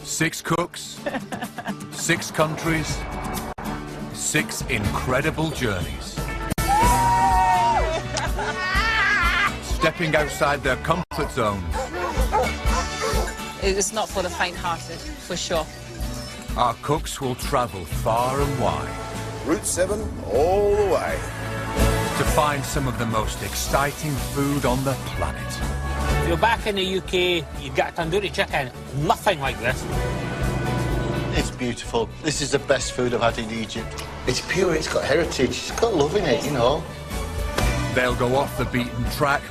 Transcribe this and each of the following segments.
6 cooks, 6 countries, 6 incredible journeys. Stepping outside their comfort zones. It's not for the faint-hearted, for sure. Our cooks will travel far and wide. Route 7 all the way. To find some of the most exciting food on the planet. If you're back in the UK, you get tandoori chicken, nothing like this. It's beautiful. This is the best food I've had in Egypt. It's pure, it's got heritage, it's got love in it, you know. They'll go off the beaten track.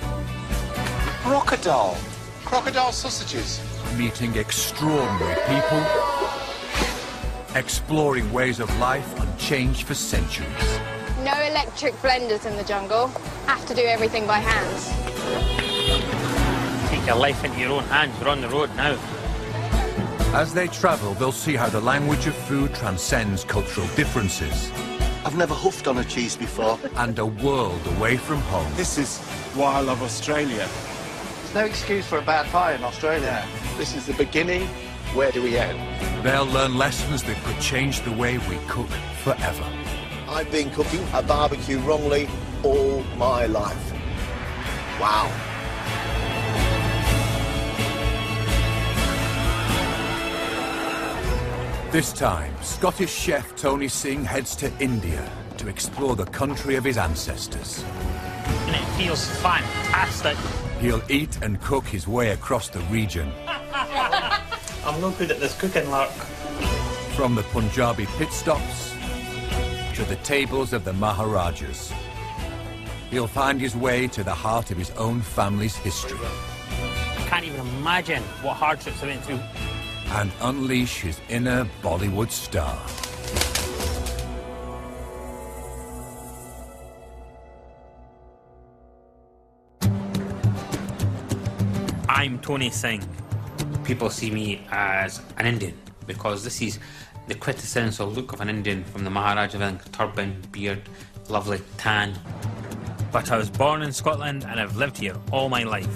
Crocodile. Crocodile sausages. Meeting extraordinary people. Exploring ways of life unchanged for centuries. No electric blenders in the jungle. Have to do everything by hand. Take your life into your own hands. We're on the road now. As they travel, they'll see how the language of food transcends cultural differences. I've never huffed on a cheese before. And a world away from home. This is why I love Australia. There's no excuse for a bad pie in Australia. This is the beginning. Where do we end? They'll learn lessons that could change the way we cook forever. I've been cooking a barbecue wrongly all my life. Wow. This time, Scottish chef Tony Singh heads to India to explore the country of his ancestors. And it feels fantastic. He'll eat and cook his way across the region. I'm no good at this cooking, lark. From the Punjabi pit stops to the tables of the Maharajas. He'll find his way to the heart of his own family's history. I can't even imagine what hardships I went through. And unleash his inner Bollywood star. I'm Tony Singh. People see me as an Indian because this is the quintessential look of an Indian from the Maharaja, turban, beard, lovely tan. But I was born in Scotland and I've lived here all my life.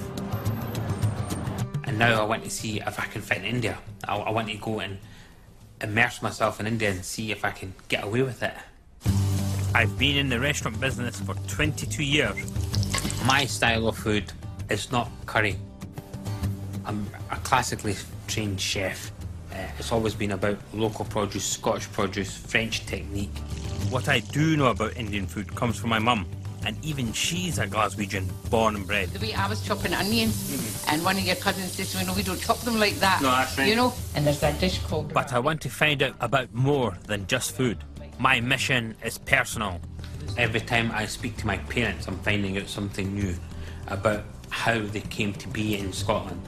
And now I want to see if I can fit in India. I want to go and immerse myself in India and see if I can get away with it. I've been in the restaurant business for 22 years. My style of food is not curry. I'm a classically trained chef. It's always been about local produce, Scottish produce, French technique. What I do know about Indian food comes from my mum, and even she's a Glaswegian, born and bred. The way I was chopping onions, and one of your cousins says, you know, we don't chop them like that. No, that's right. You know, and there's that dish called... But I want to find out about more than just food. My mission is personal. Every time I speak to my parents, I'm finding out something new about how they came to be in Scotland.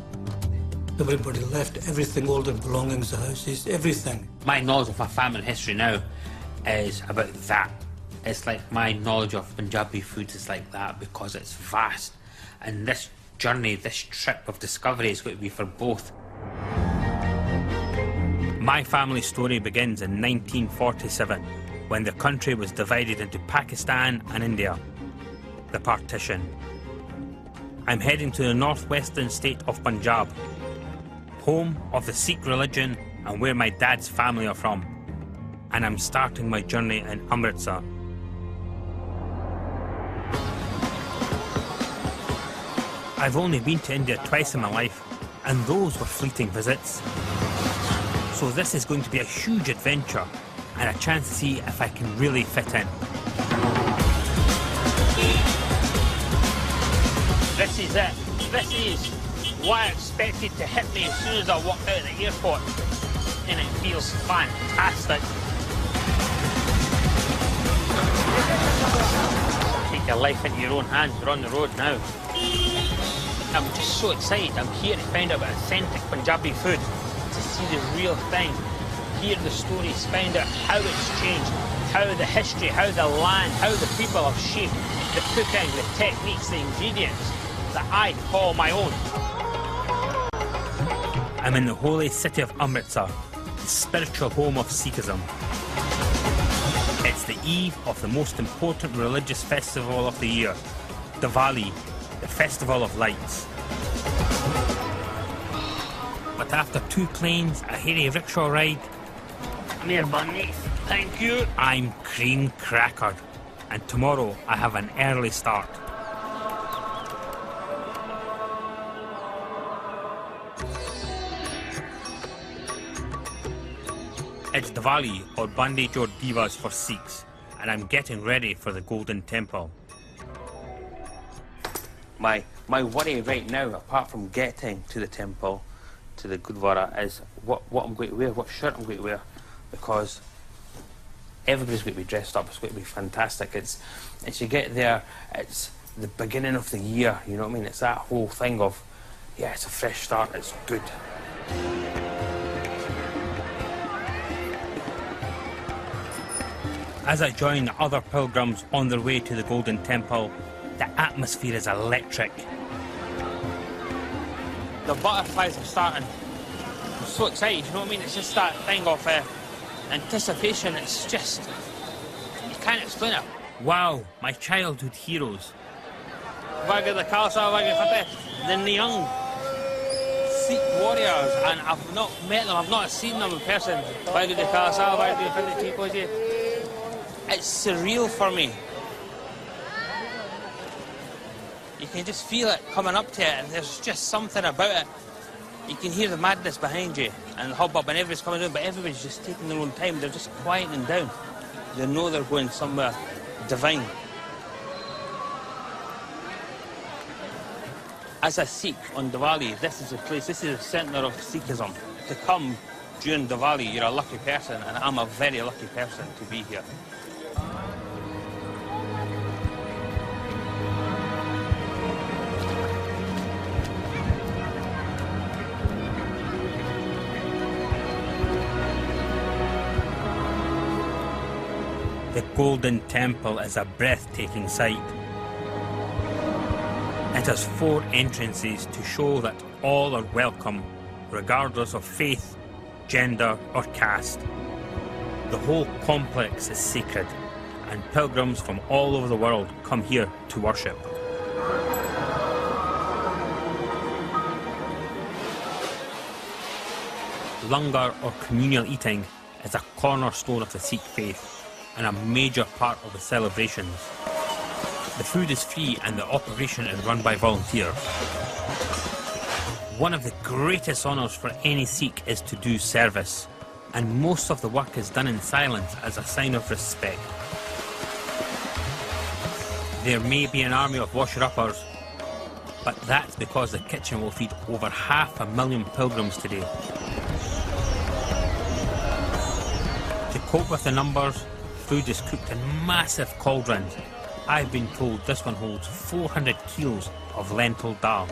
Everybody left everything, all their belongings, the houses, everything. My knowledge of my family history now is about that. It's like my knowledge of Punjabi food is like that because it's vast. And this journey, this trip of discovery is going to be for both. My family story begins in 1947, when the country was divided into Pakistan and India. The partition. I'm heading to the northwestern state of Punjab, home of the Sikh religion and where my dad's family are from. And I'm starting my journey in Amritsar. I've only been to India twice in my life, and those were fleeting visits. So this is going to be a huge adventure and a chance to see if I can really fit in. This is it. This is what I expected to hit me as soon as I walked out of the airport. And it feels fantastic. Take your life into your own hands. We're on the road now. I'm just so excited. I'm here to find out about authentic Punjabi food, to see the real thing, hear the stories, find out how it's changed, how the history, how the land, how the people have shaped the cooking, the techniques, the ingredients that I call my own. I'm in the holy city of Amritsar, the spiritual home of Sikhism. It's the eve of the most important religious festival of the year, Diwali, the Festival of Lights. But after 2 planes, a hairy rickshaw ride... Come here, Bunny. Thank you. I'm cream crackered. And tomorrow I have an early start. It's Diwali, or Bandage or Divas for Sikhs, and I'm getting ready for the Golden Temple. My worry right now, apart from getting to the temple, to the Gurdwara, is what I'm going to wear, what shirt I'm going to wear, because everybody's going to be dressed up. It's going to be fantastic. It's you get there, it's the beginning of the year, you know what I mean? It's that whole thing of, yeah, it's a fresh start, it's good. As I join the other pilgrims on their way to the Golden Temple, the atmosphere is electric. The butterflies are starting. I'm so excited, you know what I mean? It's just that thing of anticipation. It's just, you can't explain it. Wow, my childhood heroes. Wagga the Khalsa, Wagga Fateh. The young Sikh warriors, and I've not met them, I've not seen them in person. Wagga the Khalsa, Wagga the Fateh. It's surreal for me. You can just feel it coming up to it, and there's just something about it. You can hear the madness behind you, and the hubbub, and everybody's coming down, but everybody's just taking their own time. They're just quieting down. They know they're going somewhere divine. As a Sikh on Diwali, this is the place, this is the centre of Sikhism. To come during Diwali, you're a lucky person, and I'm a very lucky person to be here. The Golden Temple is a breathtaking sight. It has 4 entrances to show that all are welcome, regardless of faith, gender or caste. The whole complex is sacred, and pilgrims from all over the world come here to worship. Langar, or communal eating, is a cornerstone of the Sikh faith and a major part of the celebrations. The food is free and the operation is run by volunteers. One of the greatest honours for any Sikh is to do service, and most of the work is done in silence as a sign of respect. There may be an army of washer-uppers, but that's because the kitchen will feed over 500,000 pilgrims today. To cope with the numbers, food is cooked in massive cauldrons. I've been told this one holds 400 kilos of lentil dal.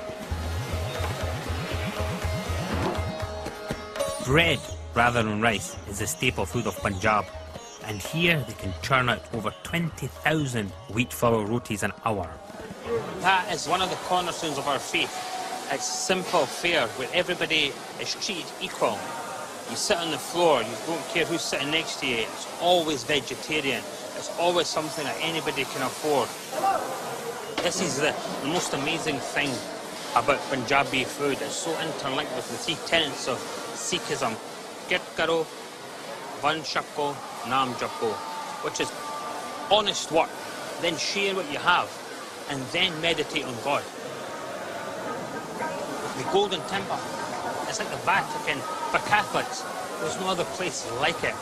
Bread, rather than rice, is the staple food of Punjab, and here they can churn out over 20,000 wheat flour rotis an hour. That is one of the cornerstones of our faith. It's simple fare where everybody is treated equal. You sit on the floor, you don't care who's sitting next to you. It's always vegetarian. It's always something that anybody can afford. This is the most amazing thing about Punjabi food. It's so interlinked with the 3 tenets of Sikhism. Kirt karo, van shako, naam japo, which is honest work, then share what you have, and then meditate on God. The Golden Temple, it's like the Vatican for Catholics. There's no other place like it.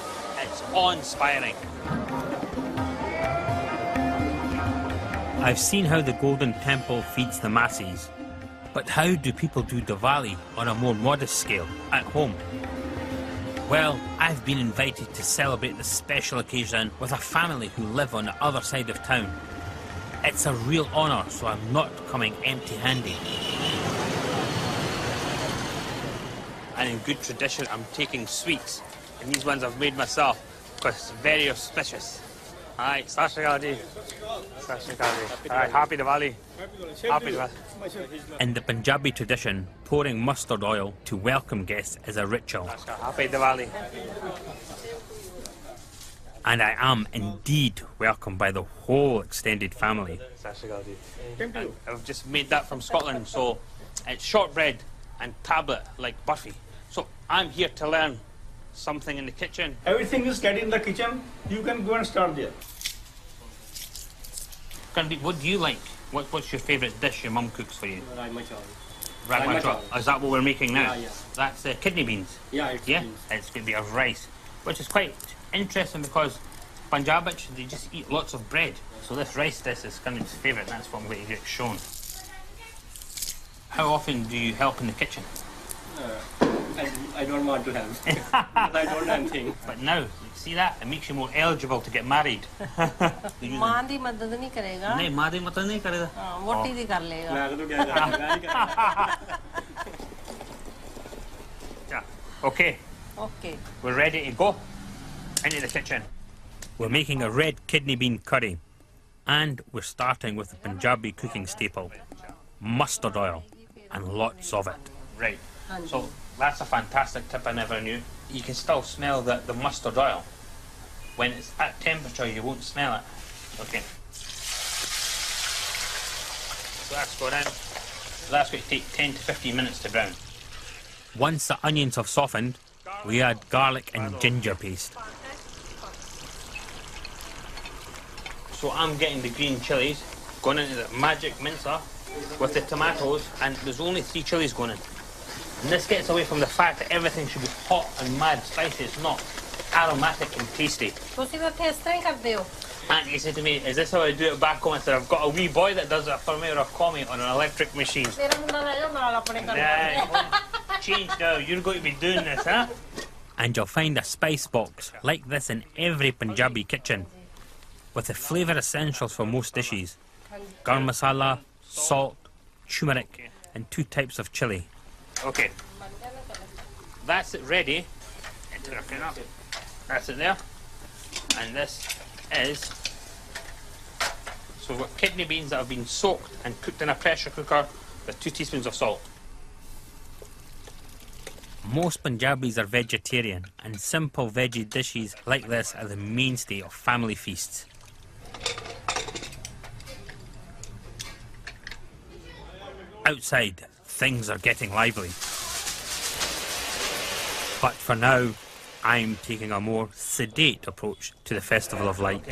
It's awe-inspiring. I've seen how the Golden Temple feeds the masses, but how do people do Diwali on a more modest scale, at home? Well, I've been invited to celebrate this special occasion with a family who live on the other side of town. It's a real honour, so I'm not coming empty-handed. And in good tradition, I'm taking sweets, and these ones I've made myself, because it's very auspicious. Hi, Sat Shri Akal ji. Sat Shri Akal ji. Hi, happy Diwali. Happy Diwali. In the Punjabi tradition, pouring mustard oil to welcome guests is a ritual. Happy Diwali. And I am indeed welcomed by the whole extended family. Sat Shri Akal ji. I've just made that from Scotland, so it's shortbread and tablet like Burfi. So I'm here to learn something in the kitchen. Everything is ready in the kitchen. You can go and start there. What do you like? What's your favourite dish your mum cooks for you? Rajma chawal. Rajma chawal. Is that what we're making now? Yeah. That's kidney beans. Yeah, it's beans. It's going to be of rice, which is quite interesting because Punjabis, they just eat lots of bread. So this rice dish is kind of his favourite, and that's what I'm going to get shown. How often do you help in the kitchen? I don't want to help. Because I don't know anything. But now, you see that? It makes you more eligible to get married. माँ दी मदद नहीं करेगा नहीं माँ दी मदद नहीं करेगा वोटी दी कर लेगा मैं तो क्या करूँगा Okay. Okay. We're ready to go into the kitchen. We're making a red kidney bean curry. And we're starting with the Punjabi cooking staple, mustard oil, and lots of it. Right. So that's a fantastic tip I never knew. You can still smell the mustard oil. When it's at temperature, you won't smell it. Okay. So that's going in. That's going to take 10 to 15 minutes to brown. Once the onions have softened, we add garlic and ginger paste. So I'm getting the green chilies, going into the magic mincer with the tomatoes, and there's only 3 chilies going in. And this gets away from the fact that everything should be hot and mad spicy. It's not aromatic and tasty. ਤੁਸੀਂ ਤਾਂ ਇਸ ਤਰ੍ਹਾਂ ਹੀ ਕਰਦੇ ਹੋ And he said to me, is this how I do it back home? I said, I've got a wee boy that does it for me, or a commie on an electric machine. ਤੇਰਾ ਮੁੰਡਾ ਲੈ ਜਾ ਨਾਲ ਆਪਣੇ ਘਰ Change now, you're going to be doing this, huh? And you'll find a spice box like this in every Punjabi kitchen, with the flavour essentials for most dishes. Garam masala, salt, turmeric, and 2 types of chilli. Okay, that's it ready. That's it there. And this is, so we've got kidney beans that have been soaked and cooked in a pressure cooker with 2 teaspoons of salt. Most Punjabis are vegetarian, and simple veggie dishes like this are the mainstay of family feasts. Outside, things are getting lively. But for now, I'm taking a more sedate approach to the Festival of Light.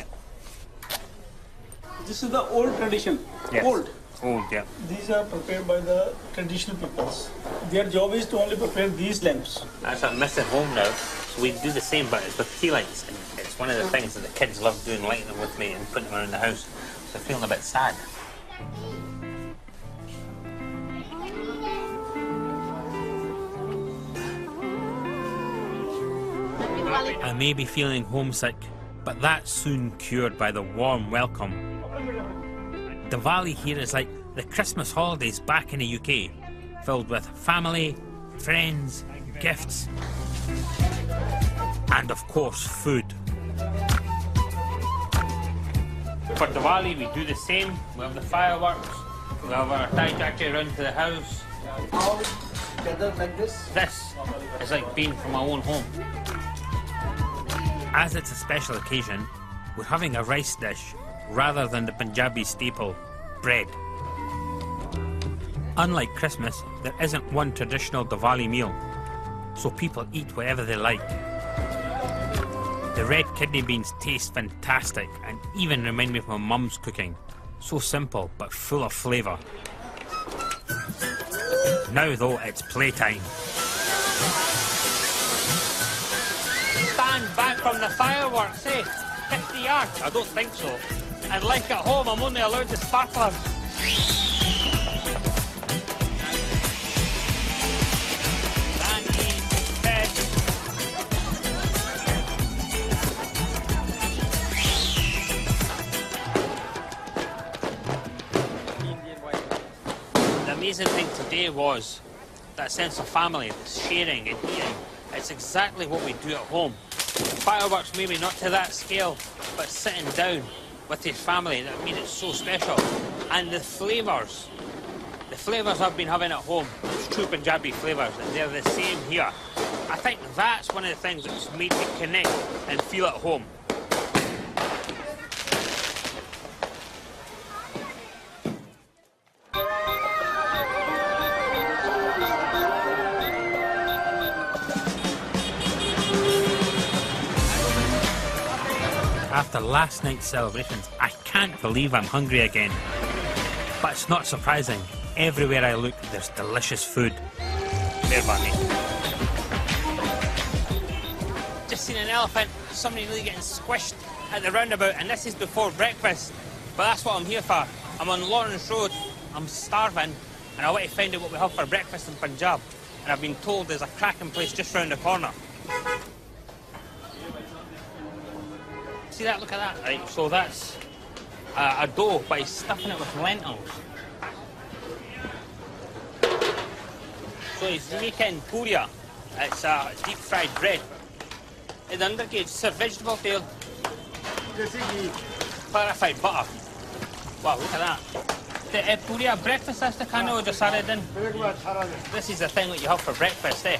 This is the old tradition. Yes. Old. Old, yeah. These are prepared by the traditional peoples. Their job is to only prepare these lamps. That's what I miss at home now. So we do the same, but it's with tea lights. And it's one of the things that the kids love doing, lighting them with me and putting them around the house. So I'm feeling a bit sad. I may be feeling homesick, but that's soon cured by the warm welcome. Diwali here is like the Christmas holidays back in the UK, filled with family, friends, gifts, and of course food. For Diwali we do the same. We have the fireworks, we have our Thai jacket around to the house. All together like this. This is like being from our own home. As it's a special occasion, we're having a rice dish rather than the Punjabi staple, bread. Unlike Christmas, there isn't one traditional Diwali meal, so people eat whatever they like. The red kidney beans taste fantastic and even remind me of my mum's cooking. So simple, but full of flavour. Now though, it's playtime. Stand back from the fireworks, eh? 50 yards? I don't think so. And like at home, I'm only allowed the sparklers. The amazing thing today was that sense of family, sharing and eating. It's exactly what we do at home. Fireworks maybe not to that scale, but sitting down with your family, that made it so special. And the flavours I've been having at home, it's true Punjabi flavours, and they're the same here. I think that's one of the things that's made me connect and feel at home. After last night's celebrations, I can't believe I'm hungry again. But it's not surprising. Everywhere I look, there's delicious food. Meherbani. Just seen an elephant, somebody really getting squished at the roundabout, and this is before breakfast. But that's what I'm here for. I'm on Lawrence Road, I'm starving, and I want to find out what we have for breakfast in Punjab. And I've been told there's a cracking place just round the corner. See that? Look at that. Right, so that's a dough, but he's stuffing it with lentils. So he's making puria. It's deep fried bread. In the undergate, it's a vegetable tail. Clarified butter. Wow, look at that. The puria breakfast, that's the kind just added in. This is the thing that you have for breakfast, eh?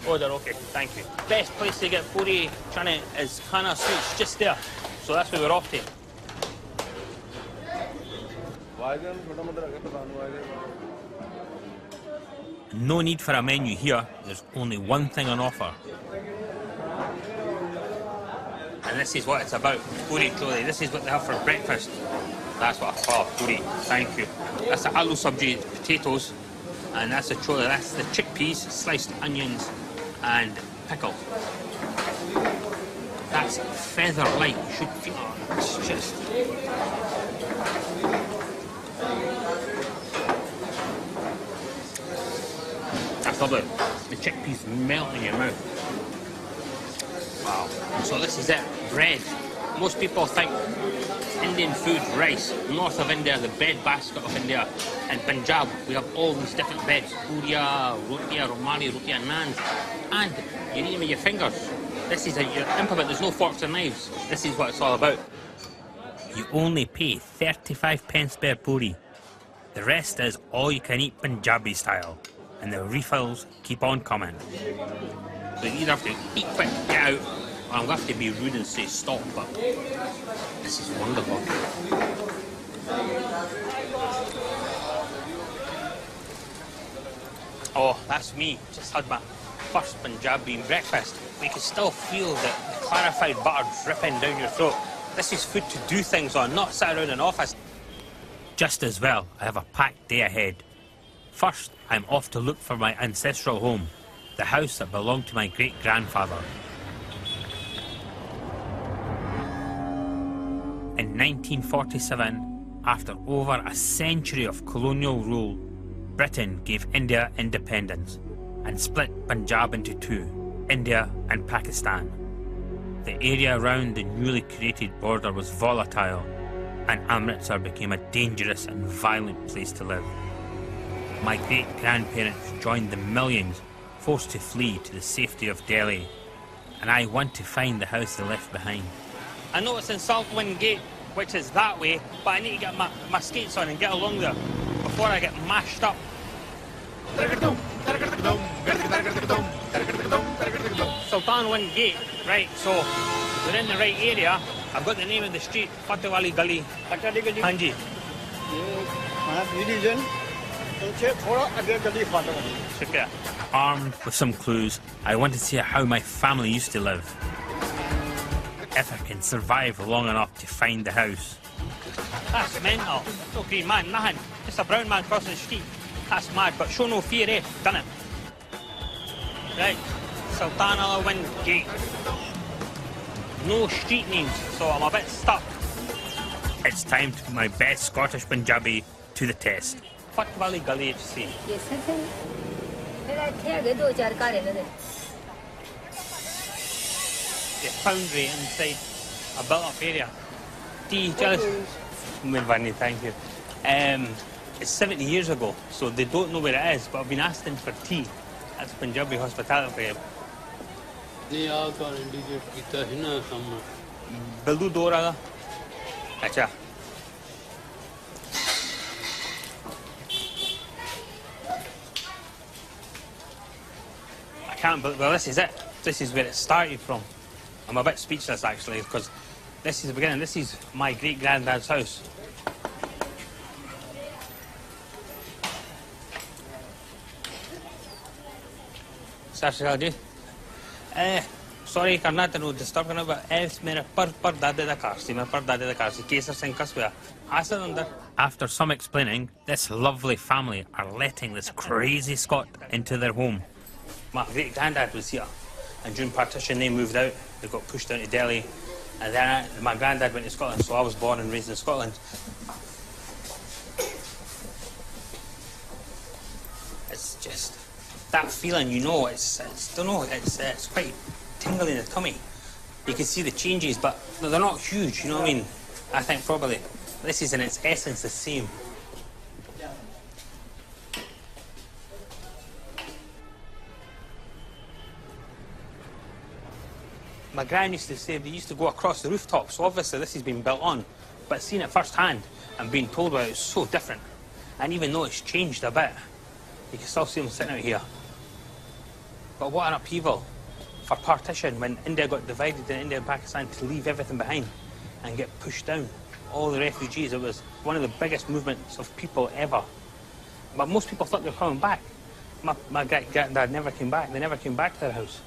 Oh, they're okay, thank you. Best place to get puri chana is Khana Sweets, just there. So that's where we're off to. No need for a menu here, there's only one thing on offer. And this is what it's about, puri chole. This is what they have for breakfast. That's what I call puri, thank you. That's the aloo sabji, potatoes, and that's the chole, that's the chickpeas, sliced onions, and pickle. That's feather light, you should feel it. It's just... That's lovely. The chickpeas melt in your mouth. Wow. So this is it, bread. Most people think Indian food, rice. North of India, the bread basket of India. In Punjab, we have all these different breads. Puria, rotia, romali, rotia, naans. And you eat them with your fingers. This is your implement, there's no forks and knives. This is what it's all about. You only pay 35 pence per puri. The rest is all you can eat Punjabi style. And the refills keep on coming. So you either have to eat quick, get out, or I'm going to have to be rude and say stop, but this is wonderful. Oh, that's me. Just had my first Punjabi breakfast. But you can still feel the clarified butter dripping down your throat. This is food to do things on, not sit around an office. Just as well, I have a packed day ahead. First, I'm off to look for my ancestral home, the house that belonged to my great-grandfather. In 1947, after over a century of colonial rule, Britain gave India independence and split Punjab into two, India and Pakistan. The area around the newly created border was volatile, and Amritsar became a dangerous and violent place to live. My great-grandparents joined the millions forced to flee to the safety of Delhi, and I want to find the house they left behind. I know it's in Saltwind Gate, which is that way, but I need to get my skates on and get along there before I get mashed up. Sultanwind Gate, right, so we're in the right area. I've got the name of the street, Fatehwali Gully. Hanji. Armed with some clues, I want to see how my family used to live. If I can survive long enough to find the house. That's mental. No green man, nothing. Just a brown man crossing the street. That's mad, but show no fear, eh? Done it. Right, Sultanwind Gate. No street names, so I'm a bit stuck. It's time to put my best Scottish Punjabi to the test. Fatehwali Gully HC. The foundry inside a built-up area. Tea, jealous. Meherbani, thank you. It's 70 years ago, so they don't know where it is, but I've been asking for tea. That's Punjabi hospitality. Bildu Dora. Acha. I can't believe, well, this is it. This is where it started from. I'm a bit speechless, actually, because this is the beginning. This is my great-granddad's house. Sorry, करना तेरे disturb करना but ऐस मेरे पर दादे दा car सी मैं पर दादे दा कार सी केसर सिंह कसबे आसन अंदर. After some explaining, this lovely family are letting this crazy Scot into their home. My great granddad was here, and during partition they moved out. They got pushed down to Delhi, and then my granddad went to Scotland, so I was born and raised in Scotland. It's just that feeling, you know. It's don't know. It's quite tingling in the tummy. You can see the changes, but they're not huge. You know what I mean? I think probably this is in its essence the same. My gran used to say they used to go across the rooftop, so obviously this has been built on, but seeing it firsthand and being told about it is so different. And even though it's changed a bit, you can still see them sitting out here. But what an upheaval for partition when India got divided in India and Pakistan to leave everything behind and get pushed down. All the refugees, it was one of the biggest movements of people ever. But most people thought they were coming back. My granddad never came back. They never came back to their house.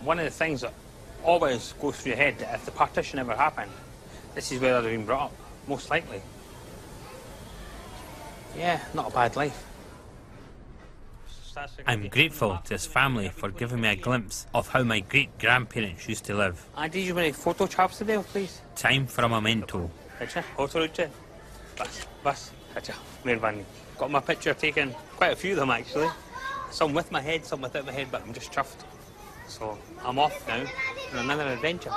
One of the things that always goes through your head, that if the partition ever happened, this is where they've been brought up, most likely. Yeah, not a bad life. I'm grateful to this family for giving me a glimpse of how my great-grandparents used to live. Did you want a photo chaps today, please? Time for a memento. Photo bus. Got my picture taken, quite a few of them actually. Some with my head, some without my head, but I'm just chuffed. So I'm off now on another adventure.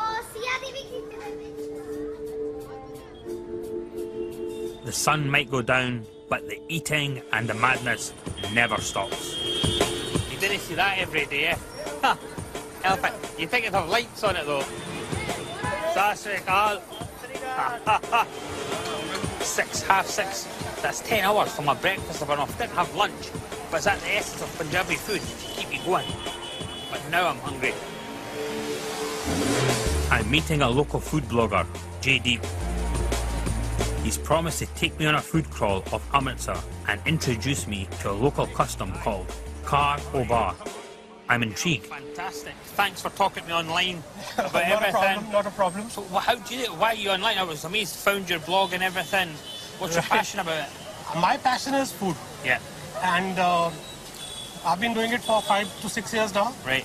The sun might go down, but the eating and the madness never stops. You didn't see that every day, eh? Elephant, you think it'd have lights on it though? Half six. That's 10 hours for my breakfast if I didn't have lunch. But is that the essence of Punjabi food? To keep you going. But now I'm hungry. I'm meeting a local food blogger, JD. He's promised to take me on a food crawl of Amritsar and introduce me to a local custom called Kar O Bar. I'm intrigued. Fantastic. Thanks for talking to me online about everything. Not a problem. So how do you, why are you online? I was amazed, found your blog and everything. What's your passion about it? My passion is food. Yeah. And I've been doing it for 5 to 6 years now. Right.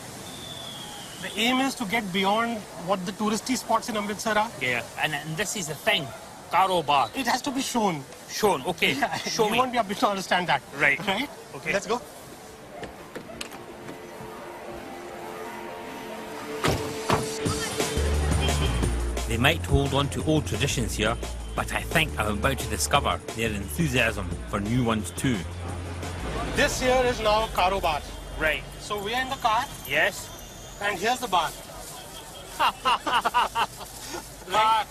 The aim is to get beyond what the touristy spots in Amritsar are. Yeah. And this is the thing. Kar O Bar. It has to be shown. Shown, okay. Show me. You won't be able to understand that. Right. Right? Okay. Let's go. They might hold on to old traditions here, but I think I'm about to discover their enthusiasm for new ones too. This here is now Kar O Bar. Right. So we are in the car. Yes. And here's the bar.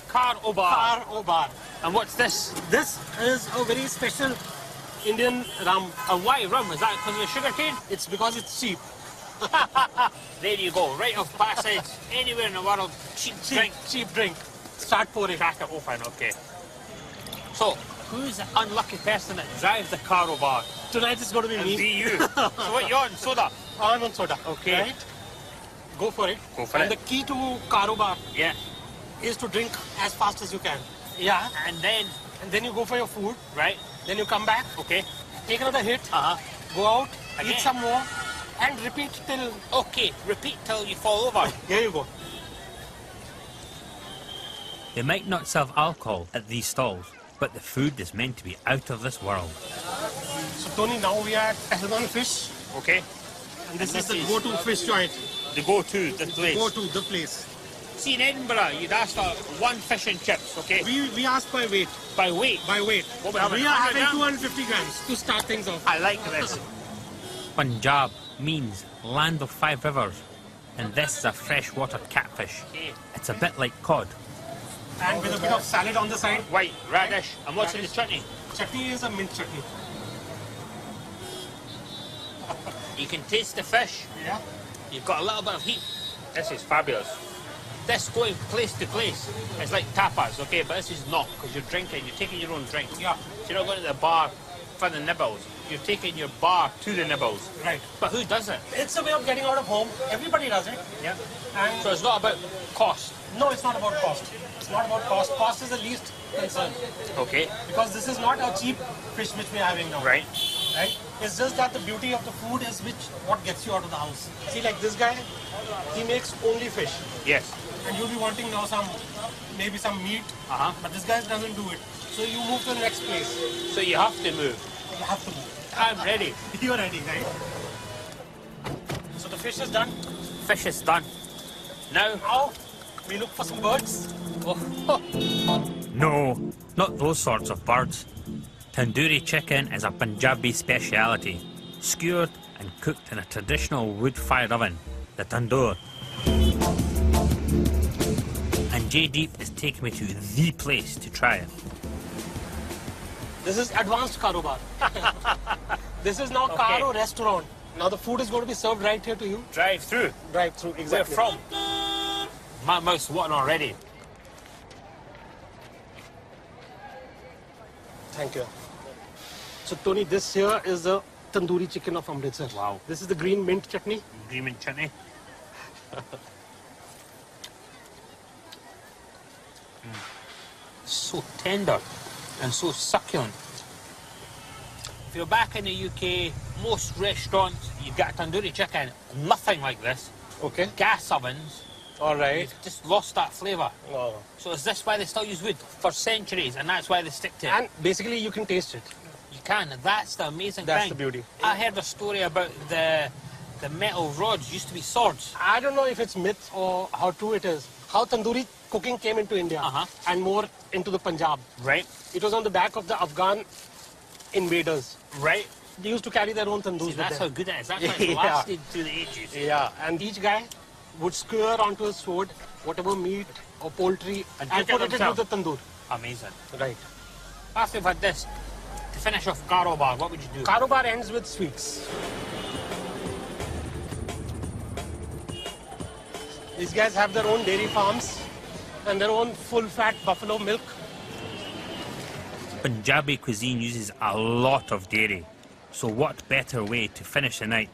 Kar O Bar. Kar O Bar. And what's this? This is a very special Indian rum. Why rum? Is that because of the sugar cane? It's because it's cheap. There you go, rite of passage, anywhere in the world, cheap drink. Cheap drink. Start pouring. Crack it open, okay. So, who's the unlucky person that drives the Kar O Bar? Tonight it's going to be me. Be you. So what you on? Soda? I'm on soda. Okay. Right? Go for it. Go for and it. The key to Kar O Bar is to drink as fast as you can. Yeah. And then you go for your food. Right. Then you come back. Okay. Take another hit. Go out. Again. Eat some more. And repeat till... Okay, repeat till you fall over. Here you go. They might not serve alcohol at these stalls, but the food is meant to be out of this world. So, Tony, now we are at Pahalwan Fish. Okay. And this is the go-to fish joint. The go-to, the place. The go-to, the place. See, in Edinburgh, you'd ask for one fish and chips, okay? We ask by weight. By weight? By weight. What we are having 250 grams to start things off. I like this. Punjab means land of 5 rivers, and this is a freshwater catfish. It's a bit like cod. And with a bit of salad on the side. White radish. And what's in the chutney? Chutney is a mint chutney. You can taste the fish. Yeah. You've got a little bit of heat. This is fabulous. This going place to place is like tapas, okay? But this is not, because you're drinking, you're taking your own drink. Yeah. So you're not going to the bar for the nibbles. you're taking your bar to the nibbles. Right. But who does it? It's a way of getting out of home. Everybody does it. Yeah. And So it's not about cost. no, it's not about cost. It's not about cost. Cost is the least concern. Okay. Because this is not a cheap fish which we're having now. Right. Right? It's just that the beauty of the food is what gets you out of the house. See, like this guy, he makes only fish. Yes. And you'll be wanting now maybe some meat. But this guy doesn't do it. So you move to the next place. So you have to move. You have to move. I'm ready. You're ready, right? So the fish is done. Fish is done. Now we look for some birds. No, not those sorts of birds. Tandoori chicken is a Punjabi speciality, skewered and cooked in a traditional wood-fired oven, the tandoor. And Jaydeep is taking me to the place to try it. This is advanced karobar. This is now Karo restaurant. Now the food is going to be served right here to you. Drive through. Drive through, exactly. Where from? My mouth's watering already. Thank you. So Tony, this here is the tandoori chicken of Amritsar. Wow. This is the green mint chutney. Green mint chutney. So tender and so succulent. If you're back in the UK, most restaurants, you get tandoori chicken, nothing like this. Okay. Gas ovens. All right. You've just lost that flavour. Oh. So is this why they still use wood for centuries, and that's why they stick to it? And basically you can taste it. You can. That's the amazing thing. That's the beauty. I heard a story about the metal rods used to be swords. I don't know if it's myth or how true it is. How tandoori cooking came into India and more into the Punjab. Right. It was on the back of the Afghan invaders. Right. They used to carry their own tandoors. See, that's how good it is. That's why it's lasted through the ages. Yeah, and each guy would skewer onto his sword whatever meat or poultry and put it into the tandoor. Amazing. Right. After you've had this, to finish off karobar, what would you do? Karobar ends with sweets. These guys have their own dairy farms and their own full-fat buffalo milk. Punjabi cuisine uses a lot of dairy, so what better way to finish the night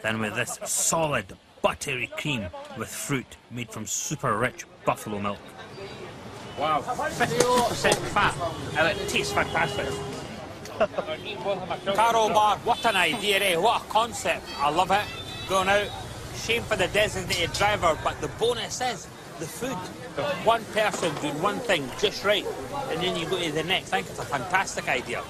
than with this solid, buttery cream with fruit made from super rich buffalo milk. Wow, 50% fat, and it tastes fantastic. Karobar, what an idea, eh? What a concept. I love it. Going out, shame for the designated driver, but the bonus is the food. One person doing one thing just right, and then you go to the next. I think it's a fantastic idea.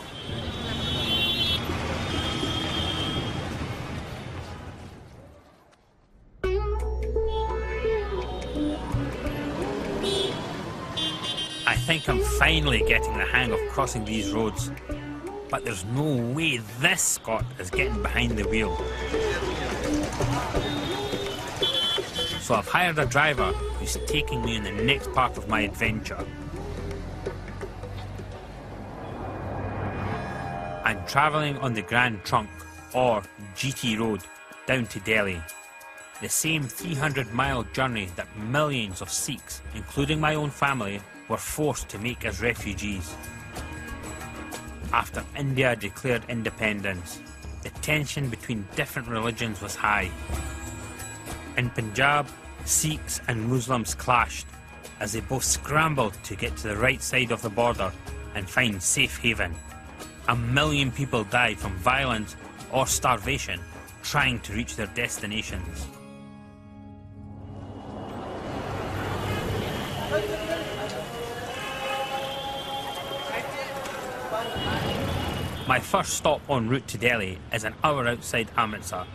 I think I'm finally getting the hang of crossing these roads. But there's no way this Scot is getting behind the wheel. So I've hired a driver who's taking me in the next part of my adventure. I'm travelling on the Grand Trunk, or GT Road, down to Delhi. The same 300-mile journey that millions of Sikhs, including my own family, were forced to make as refugees. After India declared independence, the tension between different religions was high. In Punjab, Sikhs and Muslims clashed as they both scrambled to get to the right side of the border and find safe haven. 1 million people died from violence or starvation trying to reach their destinations. My first stop en route to Delhi is an hour outside Amritsar.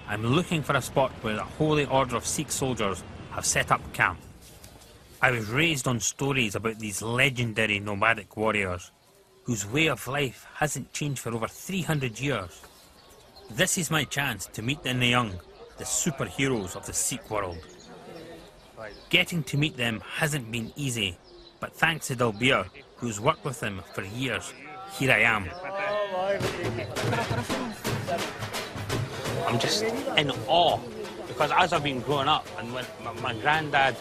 I'm looking for a spot where the Holy Order of Sikh soldiers have set up camp. I was raised on stories about these legendary nomadic warriors, whose way of life hasn't changed for over 300 years. This is my chance to meet the young, the superheroes of the Sikh world. Getting to meet them hasn't been easy, but thanks to Dalbir, who's worked with them for years, here I am. I'm just in awe, because as I've been growing up, and when my granddad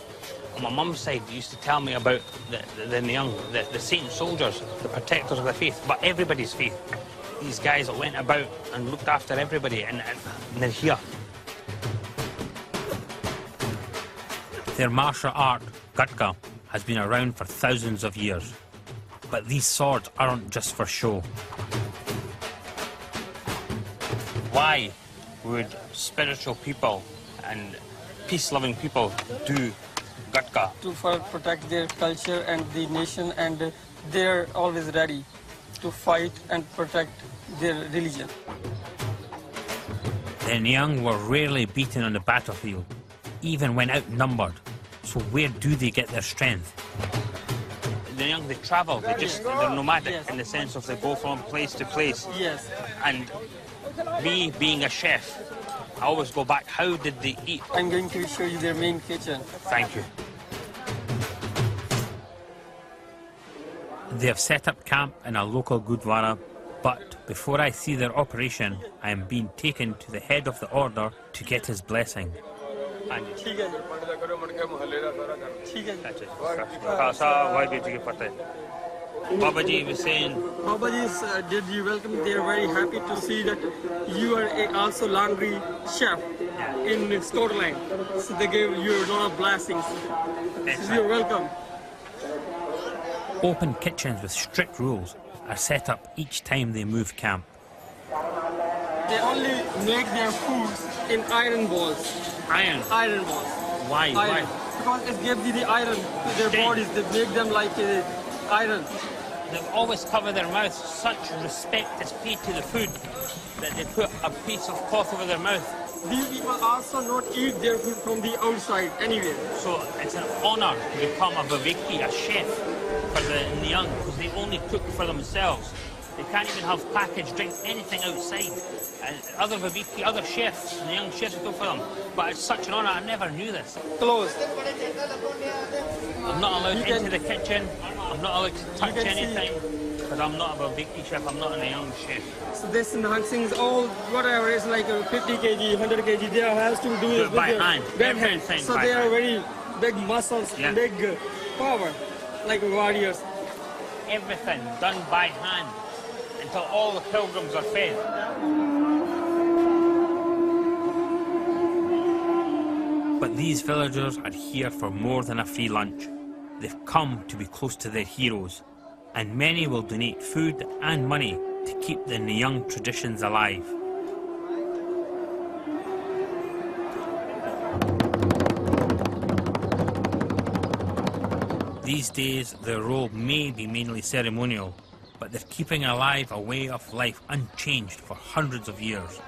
on my mum's side used to tell me about the young, the saint soldiers, the protectors of the faith, but everybody's faith. These guys that went about and looked after everybody, and they're here. Their martial art, Gatka, has been around for thousands of years. But these swords aren't just for show. Why would spiritual people and peace-loving people do Gatka? To protect their culture and the nation, and they're always ready to fight and protect their religion. The Nyang were rarely beaten on the battlefield, even when outnumbered. So where do they get their strength? The Nyang, they travel, they're nomadic, yes, in the sense of they go from place to place. Yes. And me being a chef, I always go back, how did they eat? I'm going to show you their main kitchen. Thank you. They have set up camp in a local Gurdwara, but before I see their operation, I am being taken to the head of the order to get his blessing. Babaji was saying... Babaji did you welcome. They are very happy to see that you are also laundry chef in Scotland. So they gave you a lot of blessings. So you're welcome. Open kitchens with strict rules are set up each time they move camp. They only make their food in iron balls. Iron? Iron balls. Why? Iron. Because it gives you the iron to their bodies. They make them like iron. They always cover their mouths. Such respect is paid to the food that they put a piece of cloth over their mouth. These people also not eat their food from the outside anywhere. So it's an honour to become a Viveki, a chef for the Nyang, because they only cook for themselves. They can't even have packaged drinks, anything outside. And other Viveki, other chefs, Nyang chefs cook for them. But it's such an honour, I never knew this. Close. I'm not allowed into the kitchen. I'm not allowed to touch anything. Because I'm not a Viveki chef, I'm not a Nyang chef. So this enhancing is all, whatever, it's like 50 kg, 100 kg, they have to do it by hand. Everything So by they are hand. very big muscles, big power, like warriors. Everything done by hand until all the pilgrims are fed. But these villagers are here for more than a free lunch. They've come to be close to their heroes, and many will donate food and money to keep the Nyang traditions alive. These days, their role may be mainly ceremonial, but they're keeping alive a way of life unchanged for hundreds of years.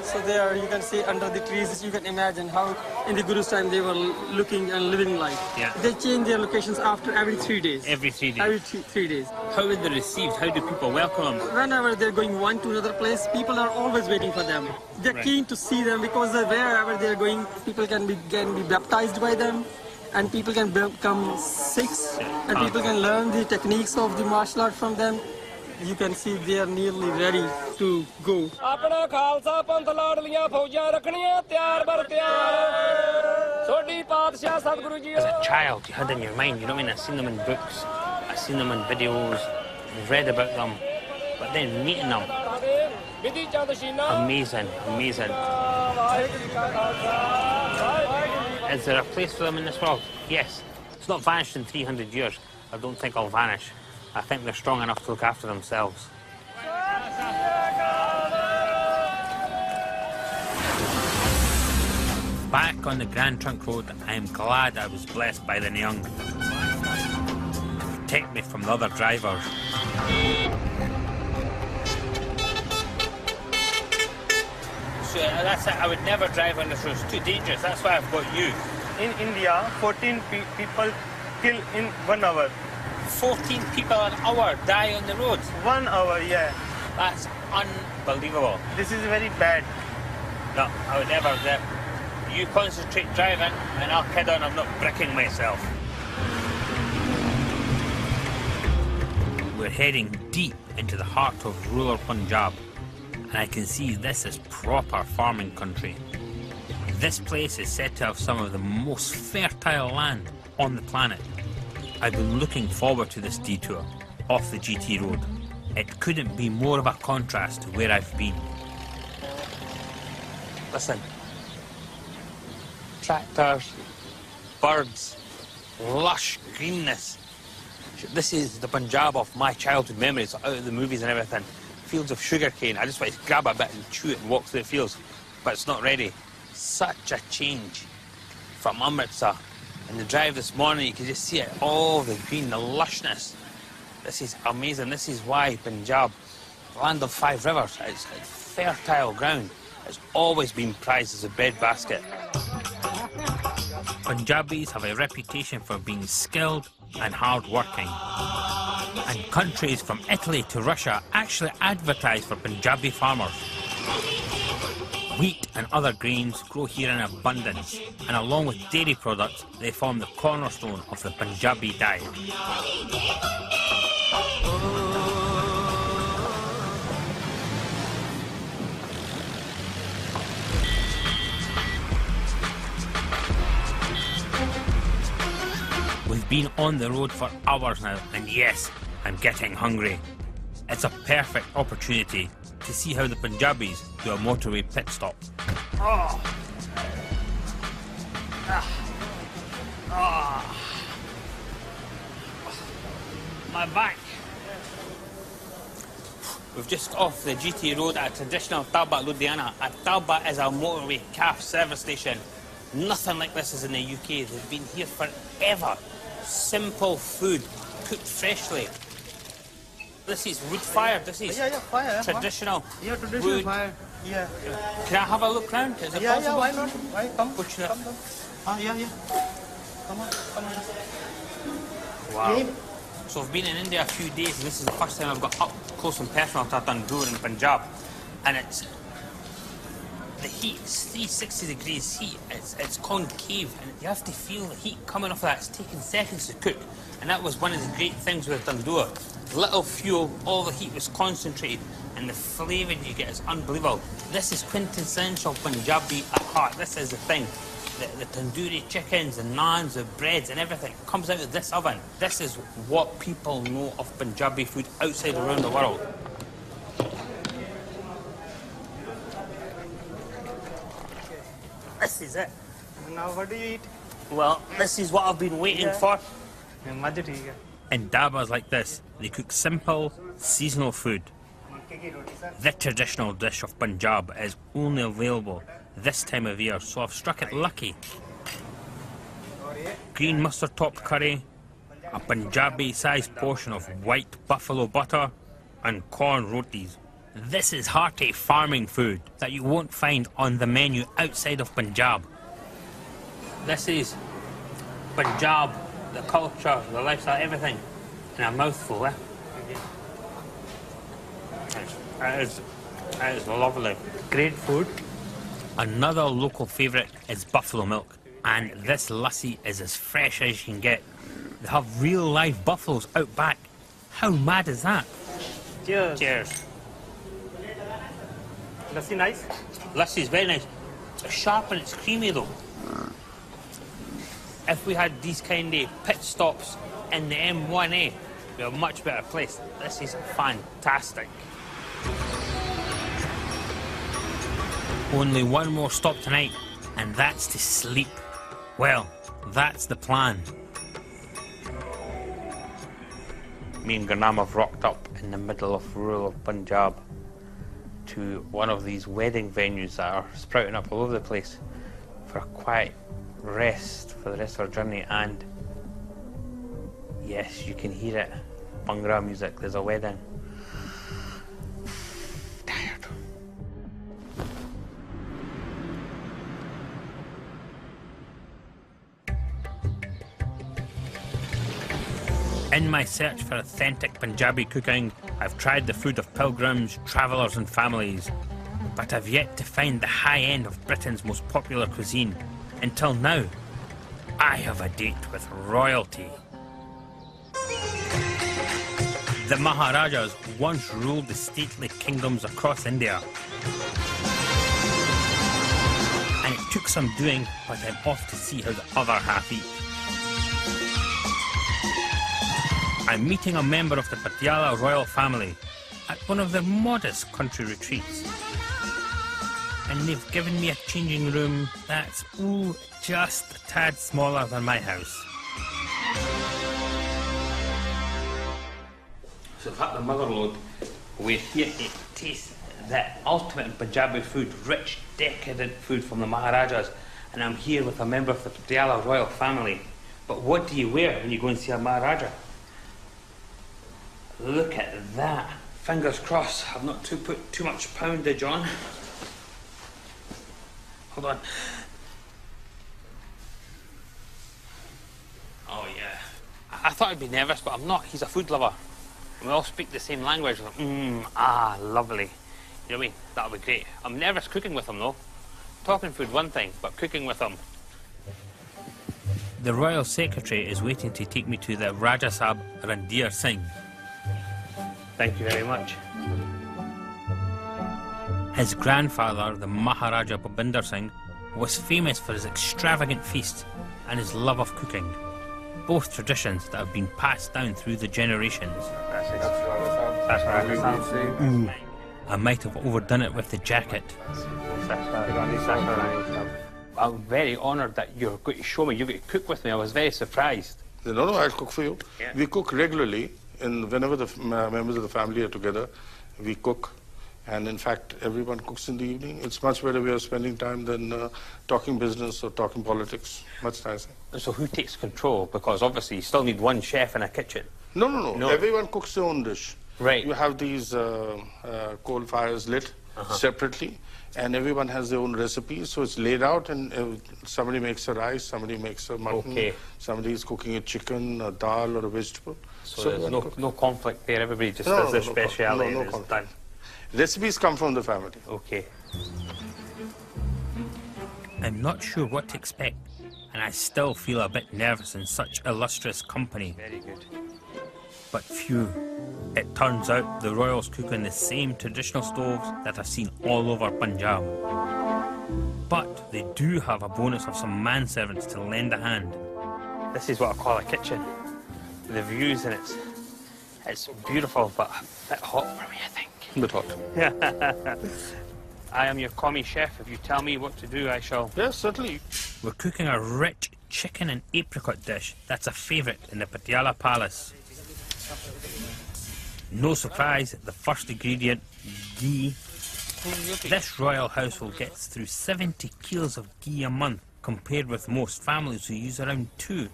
So there you can see under the trees, you can imagine how in the Guru's time they were looking and living life. Yeah. They change their locations after every 3 days. Every 3 days? Every 3 days. How are they received? How do people welcome them? Whenever they're going one to another place, people are always waiting for them. They're keen to see them because wherever they're going, people can be baptized by them, and people can become Sikhs, and people can learn the techniques of the martial art from them. You can see they are nearly ready to go. As a child, you had in your mind, you know what I mean? I've seen them in books, I've seen them in videos, I've read about them, but then meeting them, amazing, amazing. Is there a place for them in this world? Yes. It's not vanished in 300 years. I don't think it'll vanish. I think they're strong enough to look after themselves. Back on the Grand Trunk Road, I am glad I was blessed by the Nyang to protect me from the other drivers. So that's it. I would never drive on this road. It's too dangerous. That's why I've got you. In India, 14 people kill in 1 hour. 14 people an hour die on the roads? 1 hour, yeah. That's unbelievable. This is very bad. No, I would never. You concentrate driving and I'll kid on I'm not bricking myself. We're heading deep into the heart of rural Punjab, and I can see this is proper farming country. This place is said to have some of the most fertile land on the planet. I've been looking forward to this detour off the GT road. It couldn't be more of a contrast to where I've been. Listen. Tractors, birds, lush greenness. This is the Punjab of my childhood memories, out of the movies and everything. Fields of sugarcane. I just want to grab a bit and chew it and walk through the fields, but it's not ready. Such a change from Amritsar. And the drive this morning, you can just see it, all the green, the lushness. This is amazing. This is why Punjab, land of 5 rivers, it's fertile ground. It's always been prized as a breadbasket. Punjabis have a reputation for being skilled and hard-working. And countries from Italy to Russia actually advertise for Punjabi farmers. Wheat and other grains grow here in abundance, and along with dairy products, they form the cornerstone of the Punjabi diet. We've been on the road for hours now, and yes, I'm getting hungry. It's a perfect opportunity to see how the Punjabis do a motorway pit stop. Oh. My back. We've just off the GT road at traditional Talba, Ludhiana. And Talba is a motorway calf service station. Nothing like this is in the UK. They've been here forever. Simple food, cooked freshly. This is wood-fired. This is fire. traditional. Yeah, traditional wood. fire. Yeah. Can I have a look round? Is it possible? Yeah, why not? Why? Come. Push it up. Yeah. Come on. Wow. So I've been in India a few days, and this is the first time I've got up close and personal to a tandoor in Punjab. And it's the heat, it's 360 degrees heat, it's concave, and you have to feel the heat coming off that. It's taking seconds to cook, and that was one of the great things with tandoor. Little fuel, all the heat was concentrated, and the flavour you get is unbelievable. This is quintessential Punjabi at heart. This is the thing. The tandoori chickens, the naans, the breads, and everything comes out of this oven. This is what people know of Punjabi food outside around the world. This is it. Now what do you eat? Well, this is what I've been waiting for. In dabas like this, they cook simple, seasonal food. The traditional dish of Punjab is only available this time of year, so I've struck it lucky. Green mustard topped curry, a Punjabi-sized portion of white buffalo butter, and corn rotis. This is hearty farming food that you won't find on the menu outside of Punjab. This is Punjab, the culture, the lifestyle, everything in a mouthful, eh? That is lovely. Great food. Another local favourite is buffalo milk, and this lassi is as fresh as you can get. They have real live buffaloes out back. How mad is that? Cheers. Cheers. Lassi nice? Lassi is very nice. It's sharp and it's creamy though. If we had these kind of pit stops in the M1A, we're a much better place. This is fantastic. Only one more stop tonight, and that's to sleep. Well, that's the plan. Me and Gurnam have rocked up in the middle of rural Punjab to one of these wedding venues that are sprouting up all over the place for a quiet rest for the rest of our journey. And yes, you can hear it. Bhangra music, there's a wedding. Tired. In my search for authentic Punjabi cooking, I've tried the food of pilgrims, travellers and families, but I've yet to find the high end of Britain's most popular cuisine. Until now, I have a date with royalty. The Maharajas once ruled the stately kingdoms across India. And it took some doing, but I'm off to see how the other half eat. I'm meeting a member of the Patiala royal family, at one of their modest country retreats. And they've given me a changing room that's, ooh, just a tad smaller than my house. So we've had the motherlode. We're here to taste the ultimate Punjabi food, rich, decadent food from the Maharajas. And I'm here with a member of the Patiala royal family. But what do you wear when you go and see a Maharaja? Look at that. Fingers crossed, I've not put too much poundage on. Hold on. Oh yeah. I thought I'd be nervous, but I'm not. He's a food lover. We all speak the same language. Lovely. You know what I mean? That'll be great. I'm nervous cooking with him though. Talking food one thing, but cooking with him. The Royal Secretary is waiting to take me to the Raja Sahib Randir Singh. Thank you very much. His grandfather, the Maharaja Bhupinder Singh, was famous for his extravagant feast and his love of cooking. Both traditions that have been passed down through the generations. I might have overdone it with the jacket. I'm very honoured that you're going to show me, you're going to cook with me. I was very surprised. No, I'll cook for you. Yeah. We cook regularly, and whenever the members of the family are together, we cook. And in fact, everyone cooks in the evening. It's much better way of spending time than talking business or talking politics. Much nicer. So who takes control? Because obviously you still need one chef in a kitchen. No. Everyone cooks their own dish. Right. You have these coal fires lit separately, and everyone has their own recipes. So it's laid out, and somebody makes a rice, somebody makes a mutton, somebody is cooking a chicken, a dal, or a vegetable. So there's no conflict there. Everybody just does their speciality and it's done. Recipes come from the family. Okay. I'm not sure what to expect, and I still feel a bit nervous in such illustrious company. Very good. But phew, it turns out the royals cook on the same traditional stoves that I've seen all over Punjab. But they do have a bonus of some manservants to lend a hand. This is what I call a kitchen. The views in it's beautiful, but a bit hot for me, I think. Bit hot. I am your commie chef. If you tell me what to do, I shall. Yes, certainly. We're cooking a rich chicken and apricot dish that's a favourite in the Patiala Palace. No surprise, the first ingredient, ghee. This royal household gets through 70 kilos of ghee a month, compared with most families who use around 2.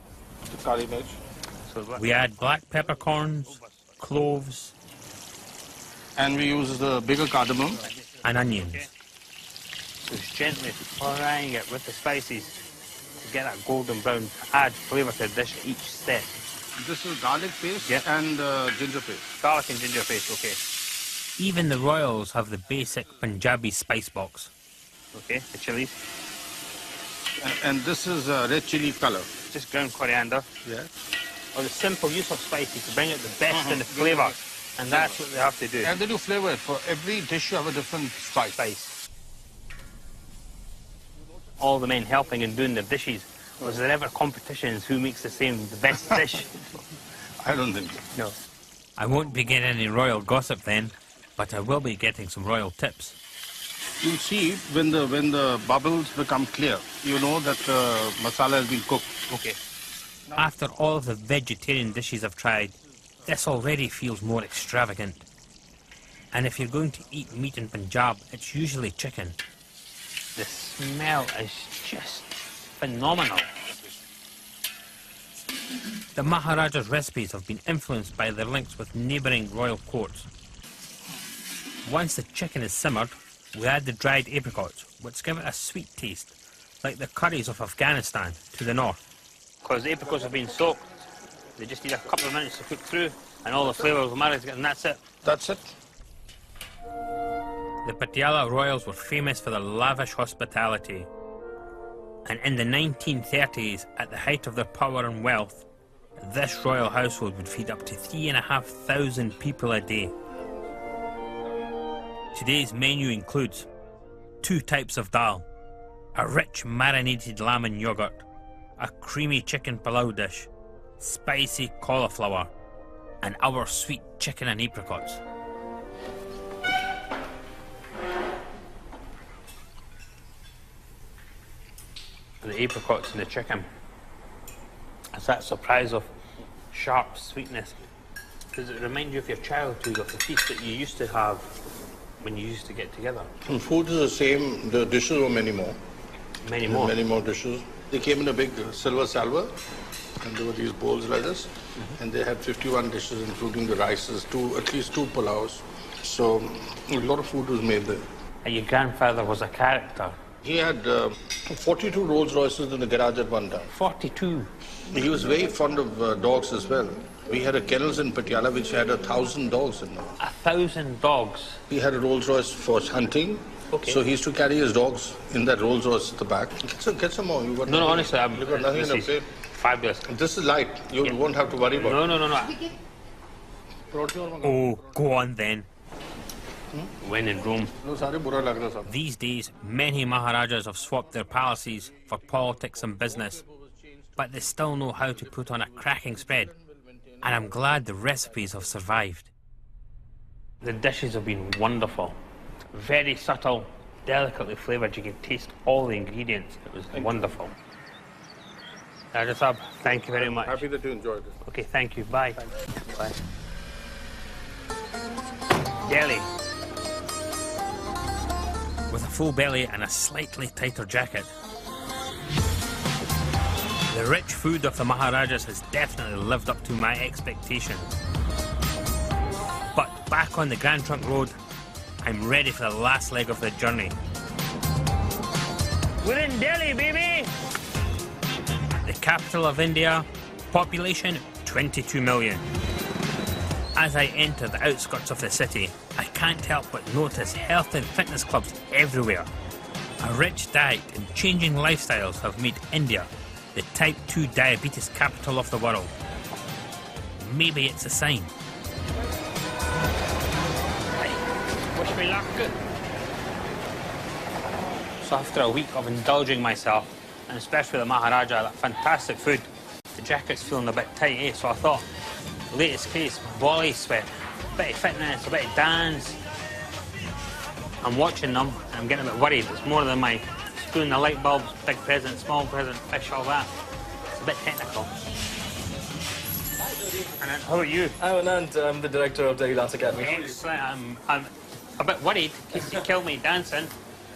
We add black peppercorns, cloves, and we use the bigger cardamom and onions. So it's gently frying it with the spices to get that golden brown, add flavour to the dish at each step. This is garlic paste and ginger paste. Garlic and ginger paste, okay. Even the royals have the basic Punjabi spice box. Okay, the chilies. And this is red chili colour. Just ground coriander. Yeah. Or the simple use of spices to bring out the best in the flavour. And that's what they have to do. And they do flavour it. For every dish you have a different spice. All the men helping and doing the dishes. Was there ever competitions who makes the best dish? I don't think so. No. I won't be getting any royal gossip then, but I will be getting some royal tips. You'll see when the bubbles become clear, you know that the masala has been cooked. Okay. After all of the vegetarian dishes I've tried, this already feels more extravagant. And if you're going to eat meat in Punjab, it's usually chicken. The smell is just phenomenal. The Maharaja's recipes have been influenced by their links with neighbouring royal courts. Once the chicken is simmered, we add the dried apricots, which give it a sweet taste, like the curries of Afghanistan to the north. Because the apricots have been soaked, they just need a couple of minutes to cook through, and all the flavours will marry together, and that's it. That's it. The Patiala royals were famous for their lavish hospitality. And in the 1930s, at the height of their power and wealth, this royal household would feed up to 3,500 people a day. Today's menu includes 2 types of dal, a rich marinated lamb and yogurt, a creamy chicken pilau dish, spicy cauliflower, and our sweet chicken and apricots. the apricots and the chicken. It's that surprise of sharp sweetness. Does it remind you of your childhood, of the feast that you used to have when you used to get together? Food is the same. The dishes were many more. Many more? Many more dishes. They came in a big silver salver, and there were these bowls like this, and they had 51 dishes, including the rices, at least 2 pulaus. So a lot of food was made there. And your grandfather was a character? He had 42 Rolls Royces in the garage at one time. 42? He was very fond of dogs as well. We had a kennels in Patiala which had 1,000 dogs in them. 1,000 dogs? He had a Rolls Royce for hunting. Okay. So he used to carry his dogs in that Rolls Royce at the back. Get some more. You've got no, honestly, you've got nothing in the plate. Fabulous. This is light. You won't have to worry about it. No. Oh, go on then. When in Rome. These days, many Maharajas have swapped their palaces for politics and business, but they still know how to put on a cracking spread, and I'm glad the recipes have survived. The dishes have been wonderful. Very subtle, delicately flavoured. You can taste all the ingredients. It was wonderful. Raja Sahab, thank you very much. Happy that you enjoyed it. Okay, thank you. Bye. Bye. Delhi. With a full belly and a slightly tighter jacket. The rich food of the Maharajas has definitely lived up to my expectations. But back on the Grand Trunk Road, I'm ready for the last leg of the journey. We're in Delhi, baby! The capital of India, population 22 million. As I enter the outskirts of the city, I can't help but notice health and fitness clubs everywhere. A rich diet and changing lifestyles have made India the type 2 diabetes capital of the world. Maybe it's a sign. Wish me luck. So after a week of indulging myself, and especially the Maharaja, that fantastic food, the jacket's feeling a bit tight, eh? So I thought, latest case, body sweat, a bit of fitness, a bit of dance. I'm watching them, and I'm getting a bit worried. It's more than my spoon, the light bulbs, big present, small present, fish, all that. It's a bit technical. And how are you? I'm Anand. I'm the director of Delhi Dance Academy. Excellent. I'm a bit worried in case you kill me dancing.